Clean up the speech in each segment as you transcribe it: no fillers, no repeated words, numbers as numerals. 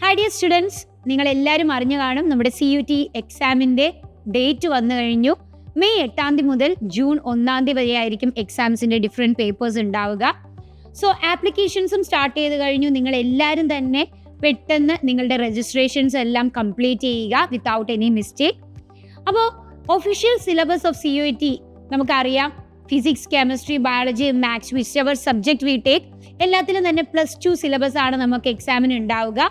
Hi dear students, നിങ്ങൾ എല്ലാവരും അറിഞ്ഞു കാണും നമ്മുടെ CUT എക്സാമിൻ്റെ ഡേറ്റ് വന്നു കഴിഞ്ഞു. മെയ് 8 മുതൽ ജൂൺ 1 വരെ ആയിരിക്കും എക്സാംസിൻ്റെ ഡിഫറെൻറ്റ് പേപ്പേഴ്സ് ഉണ്ടാവുക. സോ ആപ്ലിക്കേഷൻസും സ്റ്റാർട്ട് ചെയ്ത് കഴിഞ്ഞു. നിങ്ങൾ എല്ലാവരും തന്നെ പെട്ടെന്ന് നിങ്ങളുടെ രജിസ്ട്രേഷൻസ് എല്ലാം കംപ്ലീറ്റ് ചെയ്യുക വിത്തൗട്ട് എനി മിസ്റ്റേക്ക്. അപ്പോൾ ഒഫീഷ്യൽ സിലബസ് ഓഫ് CUT നമുക്കറിയാം. Physics, chemistry, biology, maths, which ever subject we take, എല്ലാത്തിലും തന്നെ +2 സിലബസ് ആണ് നമുക്ക് എക്സാമിന് ഉണ്ടാവുക.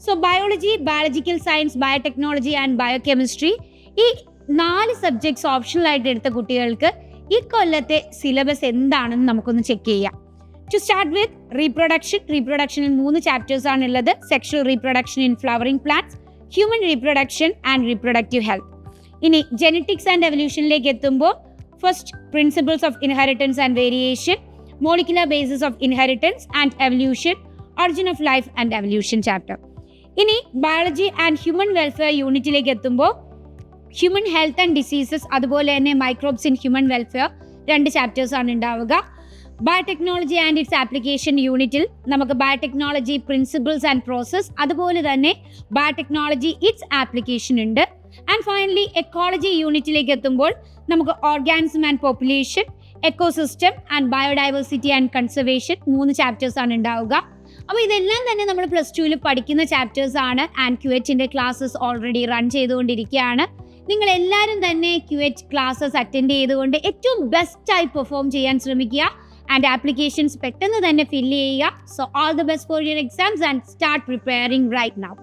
So biology, biological science, biotechnology and biochemistry, ഈ 4 സബ്ജക്ട്സ് ഓപ്ഷണൽ ആയിട്ട് എടുത്ത കുട്ടികൾക്ക് ഈ കൊല്ലത്തെ സിലബസ് എന്താണെന്ന് നമുക്കൊന്ന് ചെക്ക് ചെയ്യാം. ടു സ്റ്റാർട്ട് വിത്ത് റീപ്രൊഡക്ഷനിൽ 3 ചാപ്റ്റേഴ്സ് ആണ് ഉള്ളത്. Sexual reproduction in flowering plants, human reproduction and reproductive health. ഇനി ജെനറ്റിക്സ് ആൻഡ് എവല്യൂഷനിലേക്ക് എത്തുമ്പോൾ first principles of inheritance and variation, molecular basis of inheritance and evolution, origin of life and evolution chapter. ഇനി biology and human welfare യൂണിറ്റിലേക്ക് എത്തുമ്പോൾ human health and diseases, അതുപോലെ തന്നെ microbes in human welfare, 2 chapters ആണ് ഉണ്ടാവുക. Biotechnology and its application യൂണിറ്റിൽ നമുക്ക് biotechnology principles and process, അതുപോലെ തന്നെ ബയോടെക്നോളജി ഇറ്റ്സ് ആപ്ലിക്കേഷൻ ഉണ്ട്. ആൻഡ് ഫൈനലി എക്കോളജി യൂണിറ്റിലേക്ക് എത്തുമ്പോൾ നമുക്ക് organism and population, ecosystem and biodiversity and conservation, 3 chapters ആണ് ഉണ്ടാവുക. അപ്പോൾ ഇതെല്ലാം തന്നെ നമ്മൾ +2 പഠിക്കുന്ന ചാപ്റ്റേഴ്സ് ആണ്. ആൻഡ് QHൻ്റെ ക്ലാസ്സസ് ഓൾറെഡി റൺ ചെയ്തുകൊണ്ടിരിക്കുകയാണ്. നിങ്ങൾ എല്ലാവരും തന്നെ QH ക്ലാസ്സസ് അറ്റൻഡ് ചെയ്തുകൊണ്ട് ഏറ്റവും ബെസ്റ്റായി പെർഫോം ചെയ്യാൻ ശ്രമിക്കുക. ആൻഡ് ആപ്ലിക്കേഷൻസ് പെട്ടെന്ന് തന്നെ ഫില്ല് ചെയ്യുക. So all the best for your exams and start preparing right now.